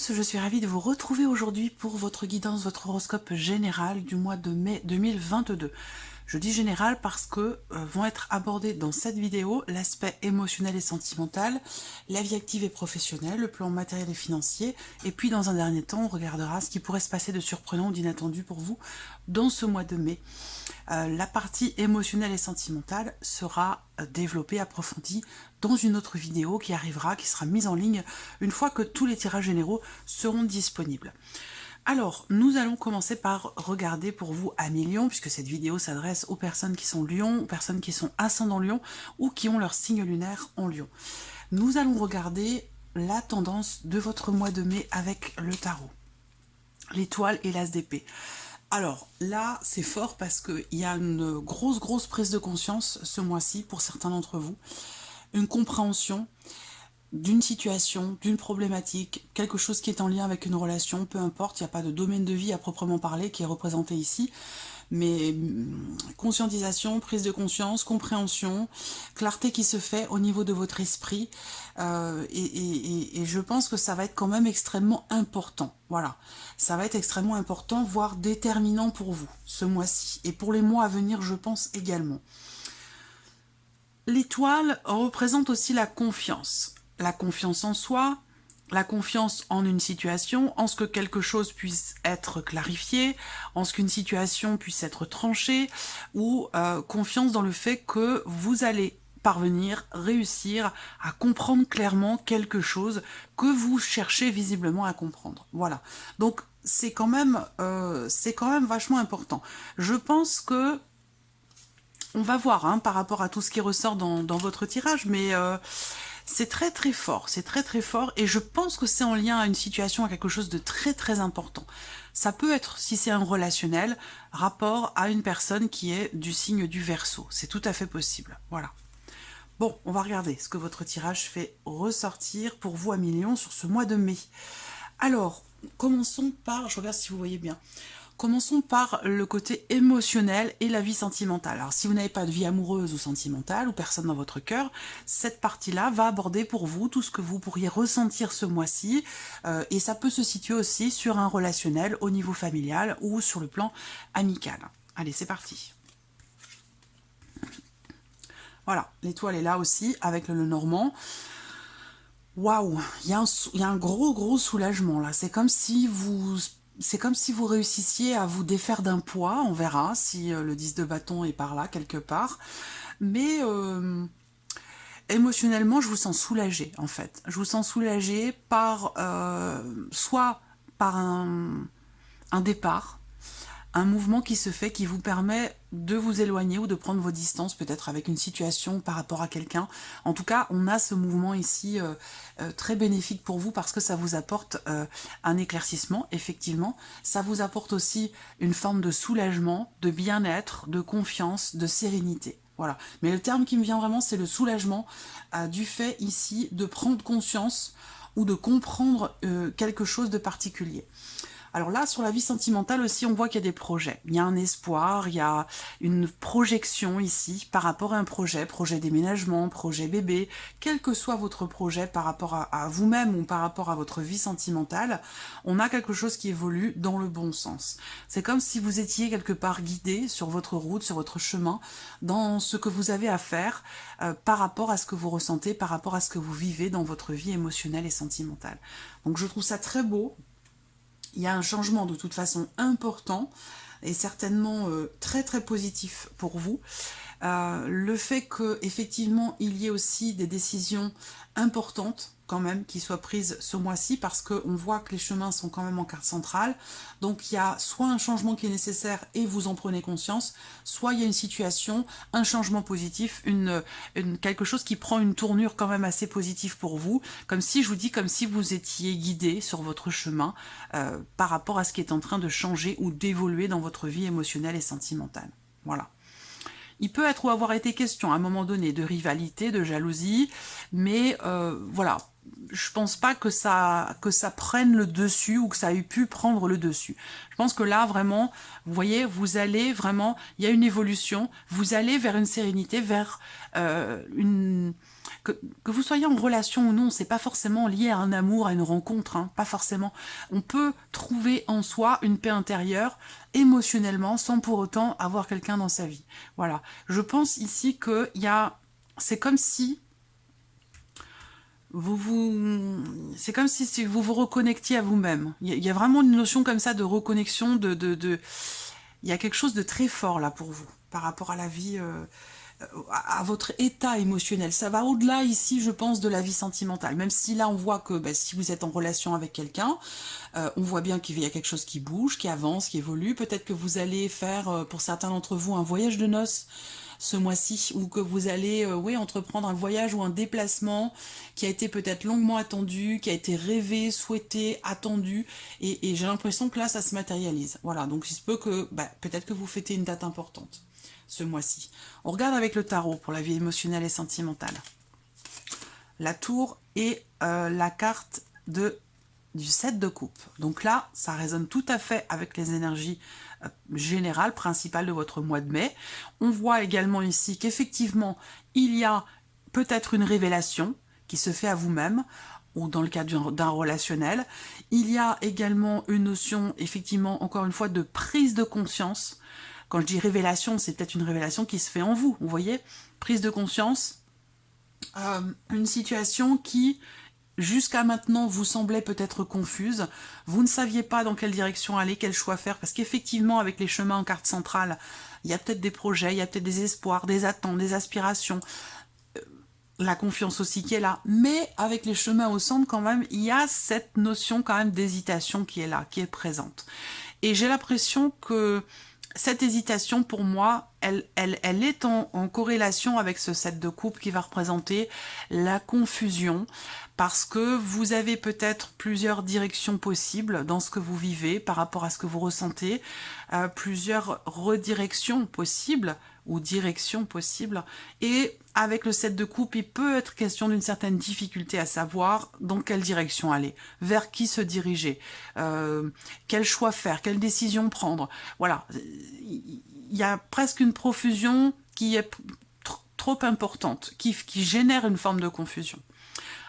tous, je suis ravie de vous retrouver aujourd'hui pour votre guidance, votre horoscope général du mois de mai 2022. Je dis général parce que vont être abordés dans cette vidéo l'aspect émotionnel et sentimental, la vie active et professionnelle, le plan matériel et financier, et puis dans un dernier temps, on regardera ce qui pourrait se passer de surprenant ou d'inattendu pour vous dans ce mois de mai. La partie émotionnelle et sentimentale sera développée, approfondie dans une autre vidéo qui arrivera, qui sera mise en ligne une fois que tous les tirages généraux seront disponibles. Alors, nous allons commencer par regarder pour vous amis Lion, puisque cette vidéo s'adresse aux personnes qui sont Lion, aux personnes qui sont ascendant Lion ou qui ont leur signe lunaire en Lion. Nous allons regarder la tendance de votre mois de mai avec le tarot, l'étoile et l'as d'épée. Alors là, c'est fort parce qu'il y a une grosse prise de conscience ce mois-ci pour certains d'entre vous. Une compréhension d'une situation, d'une problématique, quelque chose qui est en lien avec une relation, peu importe, il n'y a pas de domaine de vie à proprement parler qui est représenté ici, mais conscientisation, prise de conscience, compréhension, clarté qui se fait au niveau de votre esprit, et je pense que ça va être quand même extrêmement important, voilà, ça va être extrêmement important, voire déterminant pour vous, ce mois-ci, et pour les mois à venir, je pense également. L'étoile représente aussi la confiance en soi, la confiance en une situation, en ce que quelque chose puisse être clarifié, en ce qu'une situation puisse être tranchée, ou confiance dans le fait que vous allez parvenir, réussir à comprendre clairement quelque chose que vous cherchez visiblement à comprendre. Voilà. Donc c'est quand même vachement important. Je pense que on va voir hein, par rapport à tout ce qui ressort dans votre tirage, mais c'est très fort, c'est très fort, et je pense que c'est en lien à une situation, à quelque chose de très important. Ça peut être, si c'est un relationnel, rapport à une personne qui est du signe du Verseau, c'est tout à fait possible, voilà. Bon, on va regarder ce que votre tirage fait ressortir pour vous, amis Lion, sur ce mois de mai. Alors, commençons par, je regarde si vous voyez bien, commençons par le côté émotionnel et la vie sentimentale. Alors, si vous n'avez pas de vie amoureuse ou sentimentale, ou personne dans votre cœur, cette partie-là va aborder pour vous tout ce que vous pourriez ressentir ce mois-ci, et ça peut se situer aussi sur un relationnel au niveau familial ou sur le plan amical. Allez, c'est parti. Voilà, l'étoile est là aussi, avec le Normand. Waouh, il y a un gros soulagement là, c'est comme si vous réussissiez à vous défaire d'un poids, on verra si le 10 de bâton est par là quelque part, mais émotionnellement je vous sens soulagée en fait, je vous sens soulagée par soit par un départ, un mouvement qui se fait, qui vous permet de vous éloigner ou de prendre vos distances, peut-être avec une situation par rapport à quelqu'un. En tout cas, on a ce mouvement ici très bénéfique pour vous parce que ça vous apporte un éclaircissement, effectivement. Ça vous apporte aussi une forme de soulagement, de bien-être, de confiance, de sérénité. Voilà. Mais le terme qui me vient vraiment, c'est le soulagement du fait ici de prendre conscience ou de comprendre quelque chose de particulier. Alors là, sur la vie sentimentale aussi, on voit qu'il y a des projets. Il y a un espoir, il y a une projection ici par rapport à un projet déménagement, projet bébé, quel que soit votre projet par rapport à vous-même ou par rapport à votre vie sentimentale, on a quelque chose qui évolue dans le bon sens. C'est comme si vous étiez quelque part guidé sur votre route, sur votre chemin, dans ce que vous avez à faire par rapport à ce que vous ressentez, par rapport à ce que vous vivez dans votre vie émotionnelle et sentimentale. Donc je trouve ça très beau. Il y a un changement de toute façon important et certainement très positif pour vous. Le fait qu'effectivement il y ait aussi des décisions importantes quand même qui soient prises ce mois-ci parce qu'on voit que les chemins sont quand même en carte centrale. Donc il y a soit un changement qui est nécessaire et vous en prenez conscience, soit il y a une situation, un changement positif, quelque chose qui prend une tournure quand même assez positive pour vous, comme si, je vous dis, comme si vous étiez guidé sur votre chemin par rapport à ce qui est en train de changer ou d'évoluer dans votre vie émotionnelle et sentimentale. Voilà. Il peut être ou avoir été question à un moment donné de rivalité, de jalousie, mais voilà, je pense pas que ça prenne le dessus ou que ça ait pu prendre le dessus. Je pense que là, vraiment, vous voyez, vous allez vraiment, il y a une évolution, vous allez vers une sérénité, vers une... Que vous soyez en relation ou non, c'est pas forcément lié à un amour, à une rencontre, hein, pas forcément. On peut trouver en soi une paix intérieure, émotionnellement, sans pour autant avoir quelqu'un dans sa vie. Voilà. Je pense ici que c'est comme si c'est comme si vous vous reconnectiez à vous-même. Il y a vraiment une notion comme ça de reconnexion, il y a quelque chose de très fort là pour vous, par rapport à la vie, à votre état émotionnel. Ça va au-delà ici, je pense, de la vie sentimentale. Même si là, on voit que si vous êtes en relation avec quelqu'un, on voit bien qu'il y a quelque chose qui bouge, qui avance, qui évolue. Peut-être que vous allez faire, pour certains d'entre vous, un voyage de noces ce mois-ci, ou que vous allez entreprendre un voyage ou un déplacement qui a été peut-être longuement attendu, qui a été rêvé, souhaité, attendu, et j'ai l'impression que là, ça se matérialise. Voilà, donc il se peut que peut-être que vous fêtez une date importante ce mois-ci. On regarde avec le tarot pour la vie émotionnelle et sentimentale. La tour et la carte du 7 de coupe. Donc là, ça résonne tout à fait avec les énergies générales, principales de votre mois de mai. On voit également ici qu'effectivement, il y a peut-être une révélation qui se fait à vous-même, ou dans le cadre d'un relationnel. Il y a également une notion, effectivement, encore une fois, de prise de conscience. Quand je dis révélation, c'est peut-être une révélation qui se fait en vous, vous voyez. Prise de conscience, une situation qui, jusqu'à maintenant, vous semblait peut-être confuse. Vous ne saviez pas dans quelle direction aller, quel choix faire, parce qu'effectivement, avec les chemins en carte centrale, il y a peut-être des projets, il y a peut-être des espoirs, des attentes, des aspirations, la confiance aussi qui est là. Mais avec les chemins au centre, quand même, il y a cette notion quand même d'hésitation qui est là, qui est présente. Et j'ai l'impression que cette hésitation, pour moi, elle est en corrélation avec ce 7 de coupe qui va représenter la confusion, parce que vous avez peut-être plusieurs directions possibles dans ce que vous vivez par rapport à ce que vous ressentez, plusieurs redirections possibles ou directions possibles, et avec le 7 de coupe, il peut être question d'une certaine difficulté à savoir dans quelle direction aller, vers qui se diriger, quel choix faire, quelle décision prendre. Voilà, il y a presque une profusion qui est trop importante, qui génère une forme de confusion.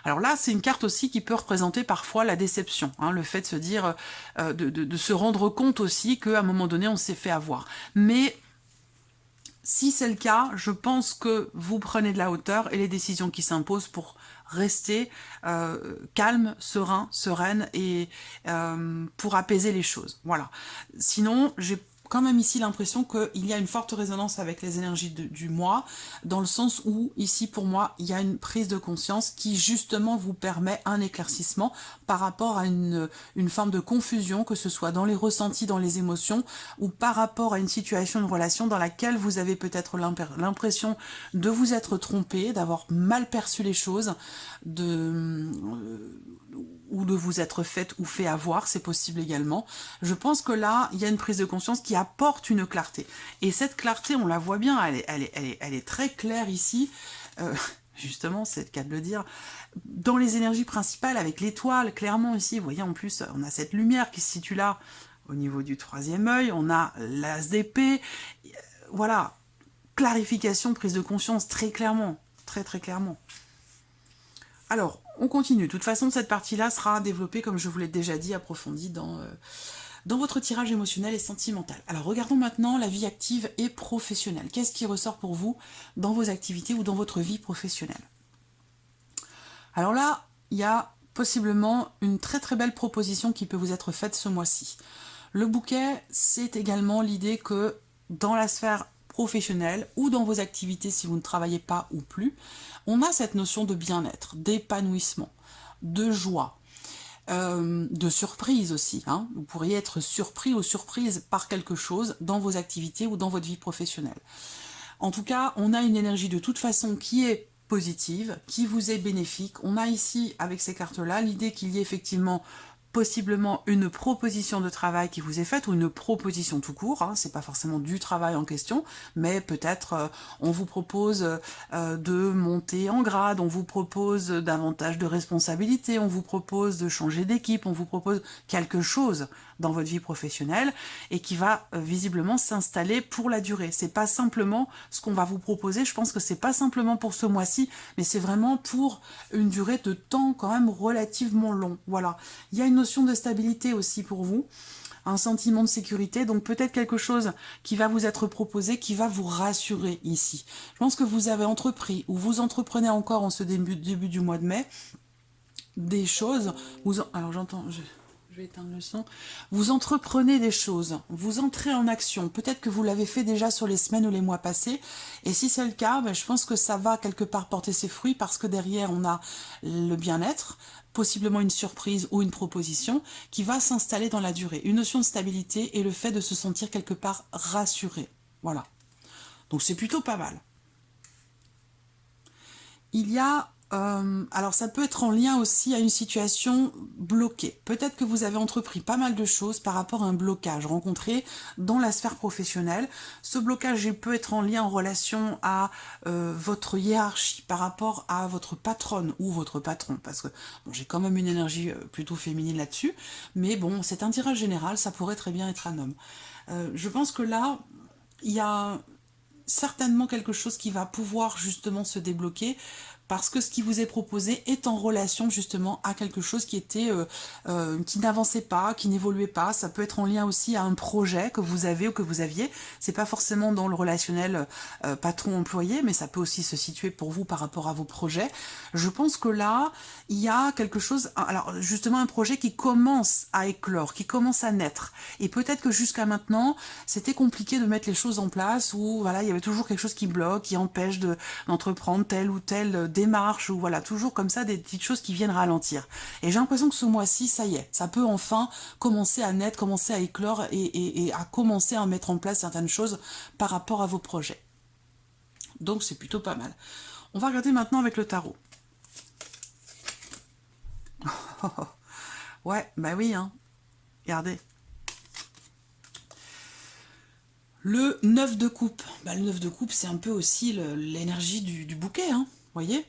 Alors là, c'est une carte aussi qui peut représenter parfois la déception, hein, le fait de se dire, de se rendre compte aussi qu'à un moment donné, on s'est fait avoir. Mais si c'est le cas, je pense que vous prenez de la hauteur et les décisions qui s'imposent pour rester calme, serein, sereine et pour apaiser les choses. Voilà. Sinon, j'ai quand même ici l'impression qu'il y a une forte résonance avec les énergies du mois, dans le sens où, ici, pour moi, il y a une prise de conscience qui, justement, vous permet un éclaircissement par rapport à une forme de confusion, que ce soit dans les ressentis, dans les émotions, ou par rapport à une situation, une relation dans laquelle vous avez peut-être l'impression de vous être trompé, d'avoir mal perçu les choses, ou de vous être fait ou fait avoir, c'est possible également. Je pense que là, il y a une prise de conscience qui apporte une clarté. Et cette clarté, on la voit bien, elle est très claire ici, justement, c'est le cas de le dire, dans les énergies principales, avec l'étoile, clairement ici, vous voyez, en plus, on a cette lumière qui se situe là, au niveau du troisième œil, on a l'as d'épée, voilà, clarification, prise de conscience, très clairement, très très clairement. Alors, on continue. De toute façon, cette partie-là sera développée, comme je vous l'ai déjà dit, approfondie dans votre tirage émotionnel et sentimental. Alors, regardons maintenant la vie active et professionnelle. Qu'est-ce qui ressort pour vous dans vos activités ou dans votre vie professionnelle? Alors là, il y a possiblement une très très belle proposition qui peut vous être faite ce mois-ci. Le bouquet, c'est également l'idée que dans la sphère professionnelle ou dans vos activités si vous ne travaillez pas ou plus, on a cette notion de bien-être, d'épanouissement, de joie, de surprise aussi. Hein. Vous pourriez être surpris ou surprise par quelque chose dans vos activités ou dans votre vie professionnelle. En tout cas, on a une énergie de toute façon qui est positive, qui vous est bénéfique. On a ici, avec ces cartes-là, l'idée qu'il y ait effectivement possiblement une proposition de travail qui vous est faite ou une proposition tout court, hein, c'est pas forcément du travail en question, mais peut-être on vous propose de monter en grade, on vous propose davantage de responsabilités, on vous propose de changer d'équipe, on vous propose quelque chose dans votre vie professionnelle et qui va visiblement s'installer pour la durée. C'est pas simplement ce qu'on va vous proposer, je pense que c'est pas simplement pour ce mois-ci, mais c'est vraiment pour une durée de temps quand même relativement long. Voilà. Il y a une notion de stabilité aussi pour vous, un sentiment de sécurité, donc peut-être quelque chose qui va vous être proposé, qui va vous rassurer ici. Je pense que vous avez entrepris, ou vous entreprenez encore en ce début du mois de mai, des choses, alors j'entends... Je vais éteindre le son. Vous entreprenez des choses, vous entrez en action. Peut-être que vous l'avez fait déjà sur les semaines ou les mois passés. Et si c'est le cas, je pense que ça va quelque part porter ses fruits parce que derrière, on a le bien-être, possiblement une surprise ou une proposition qui va s'installer dans la durée. Une notion de stabilité et le fait de se sentir quelque part rassuré. Voilà. Donc c'est plutôt pas mal. Il y a... alors ça peut être en lien aussi à une situation bloquée. Peut-être que vous avez entrepris pas mal de choses par rapport à un blocage rencontré dans la sphère professionnelle. Ce blocage peut être en lien en relation à votre hiérarchie par rapport à votre patronne ou votre patron. Parce que bon, j'ai quand même une énergie plutôt féminine là-dessus. Mais bon, c'est un tirage général, ça pourrait très bien être un homme. Je pense que là, il y a certainement quelque chose qui va pouvoir justement se débloquer parce que ce qui vous est proposé est en relation justement à quelque chose qui était qui n'avançait pas, qui n'évoluait pas. Ça peut être en lien aussi à un projet que vous avez ou que vous aviez. C'est pas forcément dans le relationnel patron-employé, mais ça peut aussi se situer pour vous par rapport à vos projets. Je pense que là, il y a quelque chose, alors justement un projet qui commence à éclore, qui commence à naître. Et peut-être que jusqu'à maintenant, c'était compliqué de mettre les choses en place, ou voilà, il y avait toujours quelque chose qui bloque, qui empêche d'entreprendre telle ou telle démarche, ou voilà, toujours comme ça des petites choses qui viennent ralentir. Et j'ai l'impression que ce mois-ci, ça y est, ça peut enfin commencer à naître, commencer à éclore et à commencer à mettre en place certaines choses par rapport à vos projets. Donc c'est plutôt pas mal. On va regarder maintenant avec le tarot. Ouais, bah oui, hein. Regardez. Le 9 de coupe. Bah, le 9 de coupe, c'est un peu aussi l'énergie du bouquet, hein. Voyez,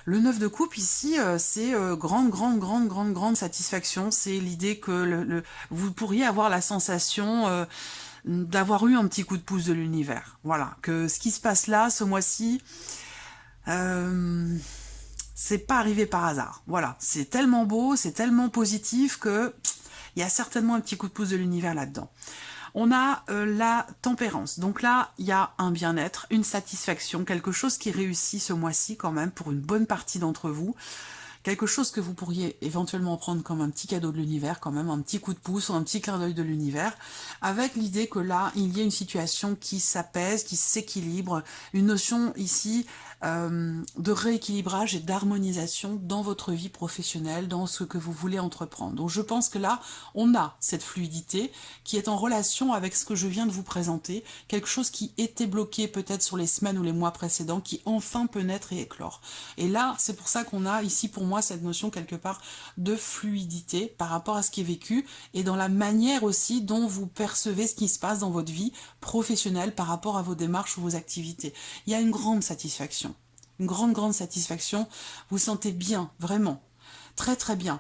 le 9 de coupe ici, c'est grande satisfaction. C'est l'idée que vous pourriez avoir la sensation d'avoir eu un petit coup de pouce de l'univers. Voilà, que ce qui se passe là, ce mois-ci, c'est pas arrivé par hasard. Voilà, c'est tellement beau, c'est tellement positif que il y a certainement un petit coup de pouce de l'univers là-dedans. On a la tempérance. Donc là, il y a un bien-être, une satisfaction, quelque chose qui réussit ce mois-ci quand même pour une bonne partie d'entre vous. Quelque chose que vous pourriez éventuellement prendre comme un petit cadeau de l'univers, quand même un petit coup de pouce ou un petit clin d'œil de l'univers, avec l'idée que là, il y a une situation qui s'apaise, qui s'équilibre, une notion ici de rééquilibrage et d'harmonisation dans votre vie professionnelle, dans ce que vous voulez entreprendre. Donc je pense que là, on a cette fluidité qui est en relation avec ce que je viens de vous présenter, quelque chose qui était bloqué peut-être sur les semaines ou les mois précédents, qui enfin peut naître et éclore. Et là, c'est pour ça qu'on a ici pour moi cette notion quelque part de fluidité par rapport à ce qui est vécu et dans la manière aussi dont vous percevez ce qui se passe dans votre vie professionnelle par rapport à vos démarches ou vos activités. Il y a une grande satisfaction. Une grande satisfaction, vous sentez bien, vraiment, très bien.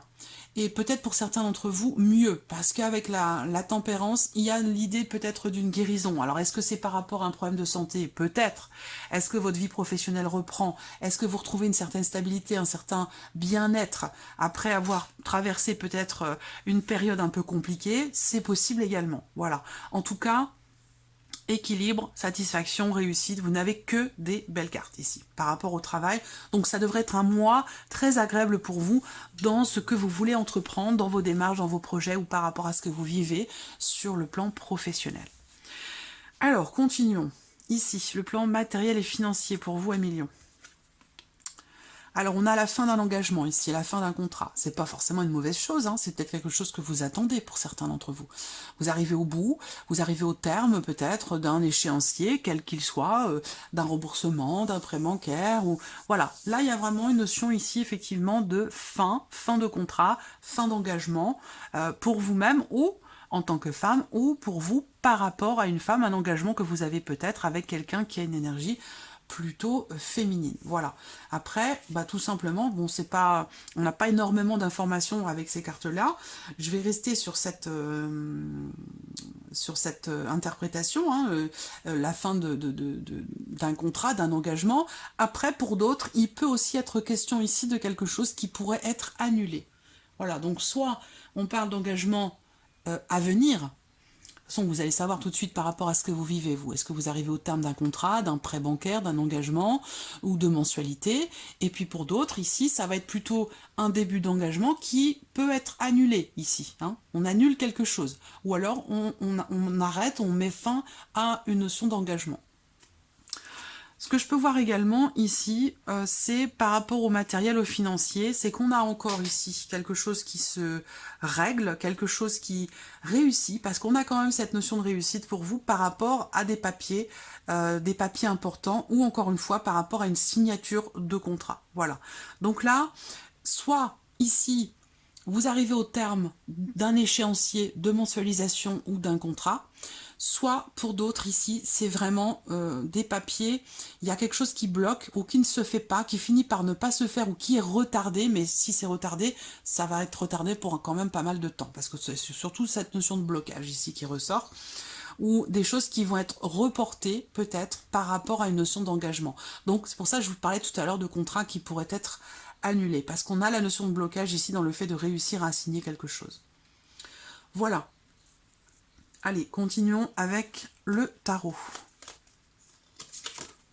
Et peut-être pour certains d'entre vous, mieux, parce qu'avec la tempérance, il y a l'idée peut-être d'une guérison. Alors est-ce que c'est par rapport à un problème de santé? Peut-être. Est-ce que votre vie professionnelle reprend? Est-ce que vous retrouvez une certaine stabilité, un certain bien-être après avoir traversé peut-être une période un peu compliquée? C'est possible également. Voilà. En tout cas, équilibre, satisfaction, réussite, vous n'avez que des belles cartes ici par rapport au travail. Donc ça devrait être un mois très agréable pour vous dans ce que vous voulez entreprendre, dans vos démarches, dans vos projets ou par rapport à ce que vous vivez sur le plan professionnel. Alors, continuons. Ici, le plan matériel et financier pour vous, Emilion. Alors, on a la fin d'un engagement ici, la fin d'un contrat. C'est pas forcément une mauvaise chose, hein, c'est peut-être quelque chose que vous attendez pour certains d'entre vous. Vous arrivez au bout, vous arrivez au terme peut-être d'un échéancier, quel qu'il soit, d'un remboursement, d'un prêt bancaire, ou voilà. Là, il y a vraiment une notion ici, effectivement, de fin de contrat, fin d'engagement, pour vous-même ou en tant que femme, ou pour vous par rapport à une femme, un engagement que vous avez peut-être avec quelqu'un qui a une énergie plutôt féminine. Voilà. Après, bah, tout simplement, bon, c'est pas, on n'a pas énormément d'informations avec ces cartes-là. Je vais rester sur cette interprétation, hein, la fin d'un contrat, d'un engagement. Après, pour d'autres, il peut aussi être question ici de quelque chose qui pourrait être annulé. Voilà. Donc, soit on parle d'engagement à venir. De toute façon, vous allez savoir tout de suite par rapport à ce que vous vivez, vous. Est-ce que vous arrivez au terme d'un contrat, d'un prêt bancaire, d'un engagement ou de mensualité? Et puis pour d'autres, ici, ça va être plutôt un début d'engagement qui peut être annulé, ici. Hein. On annule quelque chose. Ou alors, on arrête, on met fin à une notion d'engagement. Ce que je peux voir également ici, c'est par rapport au matériel, au financier, c'est qu'on a encore ici quelque chose qui se règle, quelque chose qui réussit, parce qu'on a quand même cette notion de réussite pour vous par rapport à des papiers importants, ou encore une fois par rapport à une signature de contrat. Voilà. Donc là, soit ici, vous arrivez au terme d'un échéancier de mensualisation ou d'un contrat, soit pour d'autres ici, c'est vraiment des papiers, il y a quelque chose qui bloque ou qui ne se fait pas, qui finit par ne pas se faire ou qui est retardé, mais si c'est retardé, ça va être retardé pour quand même pas mal de temps, parce que c'est surtout cette notion de blocage ici qui ressort, ou des choses qui vont être reportées peut-être par rapport à une notion d'engagement. Donc c'est pour ça que je vous parlais tout à l'heure de contrats qui pourraient être annulés, parce qu'on a la notion de blocage ici dans le fait de réussir à signer quelque chose. Voilà. Allez, continuons avec le tarot.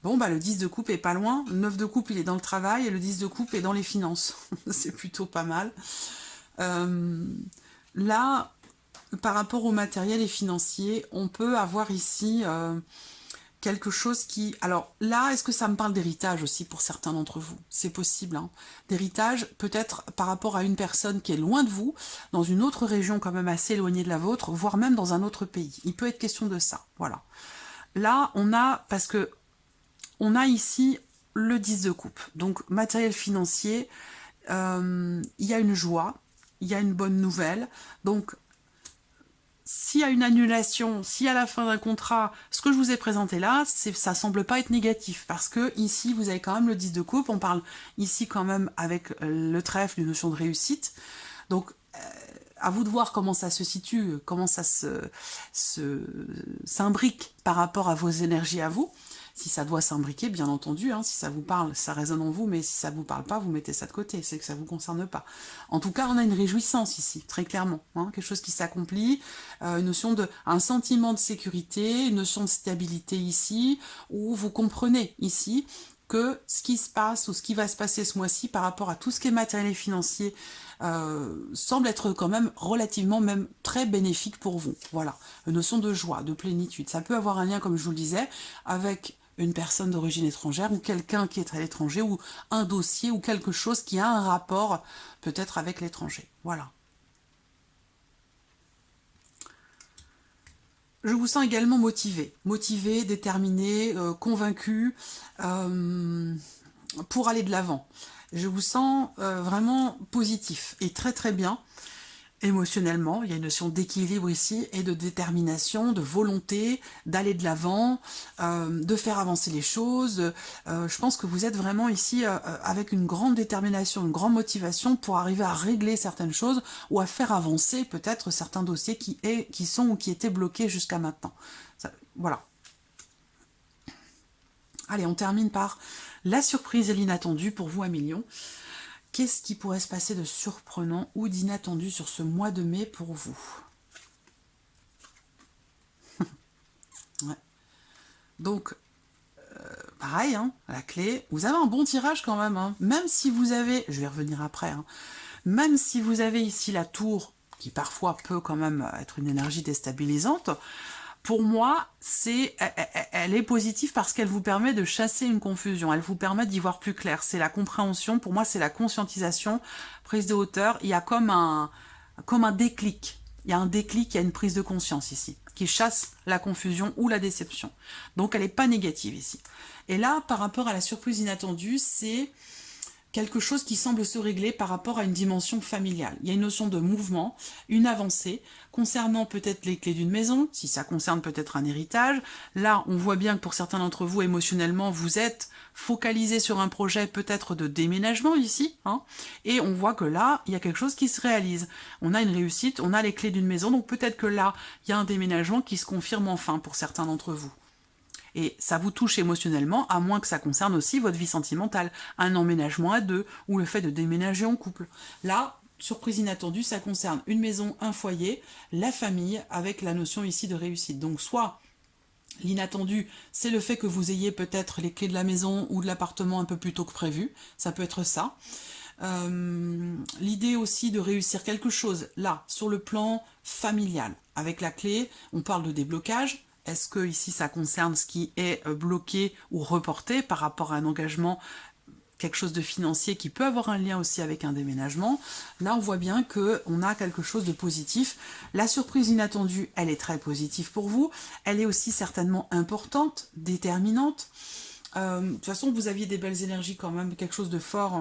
Bon, bah le 10 de coupe est pas loin. Le 9 de coupe, il est dans le travail et le 10 de coupe est dans les finances. C'est plutôt pas mal. Là, par rapport au matériel et financier, on peut avoir ici quelque chose qui... Alors là, est-ce que ça me parle d'héritage aussi pour certains d'entre vous? C'est possible, hein. D'héritage, peut-être par rapport à une personne qui est loin de vous, dans une autre région quand même assez éloignée de la vôtre, voire même dans un autre pays. Il peut être question de ça, voilà. Là, on a, parce que on a ici le 10 de coupe, donc matériel financier, il y a une joie, il y a une bonne nouvelle, donc s'il y a une annulation, s'il y a la fin d'un contrat, ce que je vous ai présenté là, ça semble pas être négatif, parce que ici, vous avez quand même le 10 de coupe, on parle ici quand même avec le trèfle d'une notion de réussite, donc à vous de voir comment ça se situe, comment ça s'imbrique par rapport à vos énergies à vous, si ça doit s'imbriquer, bien entendu, hein, si ça vous parle, ça résonne en vous, mais si ça vous parle pas, vous mettez ça de côté, c'est que ça vous concerne pas. En tout cas, on a une réjouissance ici, très clairement, hein, quelque chose qui s'accomplit, une notion un sentiment de sécurité, une notion de stabilité ici, où vous comprenez ici que ce qui se passe ou ce qui va se passer ce mois-ci par rapport à tout ce qui est matériel et financier semble être quand même relativement même très bénéfique pour vous. Voilà, une notion de joie, de plénitude. Ça peut avoir un lien, comme je vous le disais, avec une personne d'origine étrangère ou quelqu'un qui est à l'étranger ou un dossier ou quelque chose qui a un rapport peut-être avec l'étranger. Voilà. Je vous sens également motivé, déterminé, convaincu pour aller de l'avant. Je vous sens vraiment positif et très très bien. Émotionnellement, il y a une notion d'équilibre ici et de détermination, de volonté, d'aller de l'avant, de faire avancer les choses. Je pense que vous êtes vraiment ici avec une grande détermination, une grande motivation pour arriver à régler certaines choses ou à faire avancer peut-être certains dossiers qui sont ou qui étaient bloqués jusqu'à maintenant. Voilà. Allez, on termine par la surprise et l'inattendu pour vous, Amélion. Qu'est-ce qui pourrait se passer de surprenant ou d'inattendu sur ce mois de mai pour vous? Ouais. Donc, pareil, hein, la clé, vous avez un bon tirage quand même, hein, même si vous avez, je vais revenir après, hein, même si vous avez ici la tour, qui parfois peut quand même être une énergie déstabilisante, Pour moi, elle est positive parce qu'elle vous permet de chasser une confusion, elle vous permet d'y voir plus clair. C'est la compréhension, pour moi c'est la conscientisation, prise de hauteur. Il y a comme un déclic. Il y a un déclic, il y a une prise de conscience ici, qui chasse la confusion ou la déception. Donc elle n'est pas négative ici. Et là, par rapport à la surprise inattendue, c'est quelque chose qui semble se régler par rapport à une dimension familiale. Il y a une notion de mouvement, une avancée, concernant peut-être les clés d'une maison, si ça concerne peut-être un héritage. Là, on voit bien que pour certains d'entre vous, émotionnellement, vous êtes focalisé sur un projet peut-être de déménagement ici, hein, et on voit que là, il y a quelque chose qui se réalise. On a une réussite, on a les clés d'une maison, donc peut-être que là, il y a un déménagement qui se confirme enfin pour certains d'entre vous. Et ça vous touche émotionnellement, à moins que ça concerne aussi votre vie sentimentale, un emménagement à deux, ou le fait de déménager en couple. Là, surprise inattendue, ça concerne une maison, un foyer, la famille, avec la notion ici de réussite. Donc soit l'inattendu, c'est le fait que vous ayez peut-être les clés de la maison ou de l'appartement un peu plus tôt que prévu, ça peut être ça. L'idée aussi de réussir quelque chose, là, sur le plan familial. Avec la clé, on parle de déblocage. Est-ce que ici ça concerne ce qui est bloqué ou reporté par rapport à un engagement, quelque chose de financier qui peut avoir un lien aussi avec un déménagement? Là, on voit bien qu'on a quelque chose de positif. La surprise inattendue, elle est très positive pour vous. Elle est aussi certainement importante, déterminante. De toute façon, vous aviez des belles énergies quand même, quelque chose de fort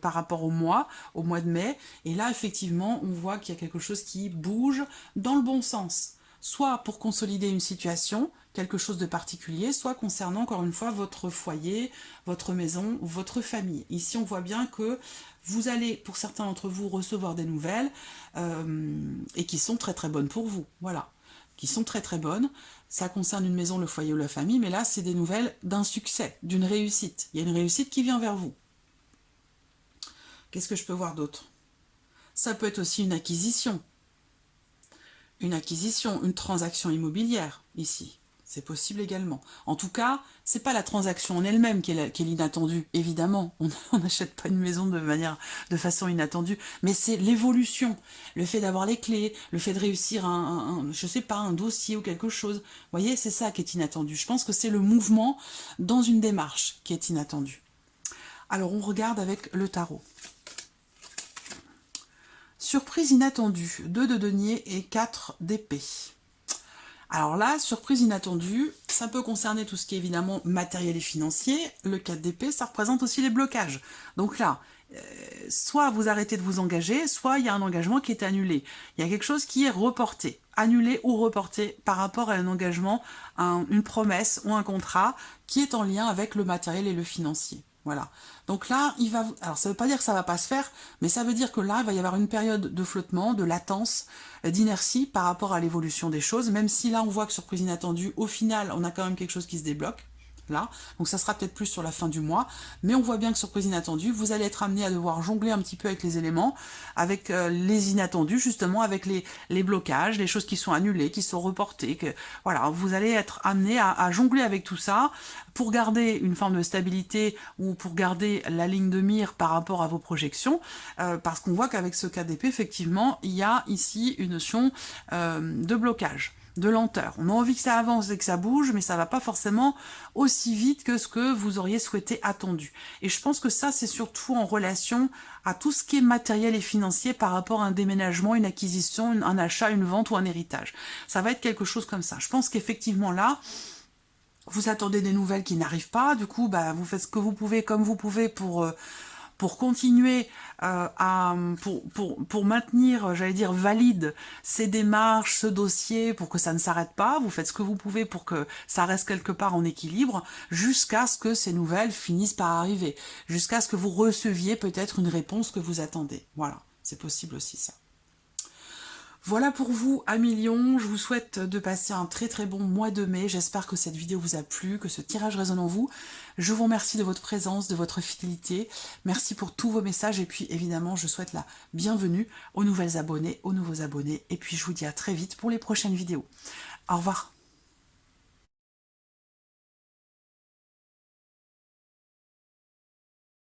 par rapport au mois de mai. Et là, effectivement, on voit qu'il y a quelque chose qui bouge dans le bon sens. Soit pour consolider une situation, quelque chose de particulier, soit concernant encore une fois votre foyer, votre maison, votre famille. Ici, on voit bien que vous allez, pour certains d'entre vous, recevoir des nouvelles et qui sont très très bonnes pour vous. Voilà, qui sont très très bonnes. Ça concerne une maison, le foyer ou la famille, mais là, c'est des nouvelles d'un succès, d'une réussite. Il y a une réussite qui vient vers vous. Qu'est-ce que je peux voir d'autre? Ça peut être aussi une acquisition. Une transaction immobilière, ici. C'est possible également. En tout cas, c'est pas la transaction en elle-même qui est l'inattendue, évidemment. On n'achète pas une maison de façon inattendue, mais c'est l'évolution, le fait d'avoir les clés, le fait de réussir je sais pas, un dossier ou quelque chose. Vous voyez, c'est ça qui est inattendu. Je pense que c'est le mouvement dans une démarche qui est inattendu. Alors, on regarde avec le tarot. Surprise inattendue, 2 de denier et 4 d'épée. Alors là, surprise inattendue, ça peut concerner tout ce qui est évidemment matériel et financier. Le 4 d'épée, ça représente aussi les blocages. Donc là, soit vous arrêtez de vous engager, soit il y a un engagement qui est annulé. Il y a quelque chose qui est reporté, annulé ou reporté par rapport à un engagement, une promesse ou un contrat qui est en lien avec le matériel et le financier. Voilà. Donc là, alors ça ne veut pas dire que ça ne va pas se faire, mais ça veut dire que là, il va y avoir une période de flottement, de latence, d'inertie par rapport à l'évolution des choses, même si là, on voit que surprise inattendue, au final, on a quand même quelque chose qui se débloque. Là, donc ça sera peut-être plus sur la fin du mois, mais on voit bien que surprise inattendue, vous allez être amené à devoir jongler un petit peu avec les éléments, avec les inattendus, justement, avec les blocages, les choses qui sont annulées, qui sont reportées, voilà, vous allez être amené à jongler avec tout ça, pour garder une forme de stabilité ou pour garder la ligne de mire par rapport à vos projections, parce qu'on voit qu'avec ce cas d'épée, effectivement, il y a ici une notion de blocage, de lenteur. On a envie que ça avance et que ça bouge, mais ça va pas forcément aussi vite que ce que vous auriez souhaité, attendu. Et je pense que ça, c'est surtout en relation à tout ce qui est matériel et financier par rapport à un déménagement, une acquisition, un achat, une vente ou un héritage. Ça va être quelque chose comme ça. Je pense qu'effectivement là, vous attendez des nouvelles qui n'arrivent pas, du coup, bah, vous faites ce que vous pouvez, comme vous pouvez pour continuer pour maintenir, j'allais dire, valide ces démarches, ce dossier, pour que ça ne s'arrête pas. Vous faites ce que vous pouvez pour que ça reste quelque part en équilibre, jusqu'à ce que ces nouvelles finissent par arriver, jusqu'à ce que vous receviez peut-être une réponse que vous attendez. Voilà, c'est possible aussi ça. Voilà pour vous, amis Lions, je vous souhaite de passer un très très bon mois de mai, j'espère que cette vidéo vous a plu, que ce tirage résonne en vous. Je vous remercie de votre présence, de votre fidélité, merci pour tous vos messages et puis évidemment je souhaite la bienvenue aux nouvelles abonnées, aux nouveaux abonnés et puis je vous dis à très vite pour les prochaines vidéos. Au revoir.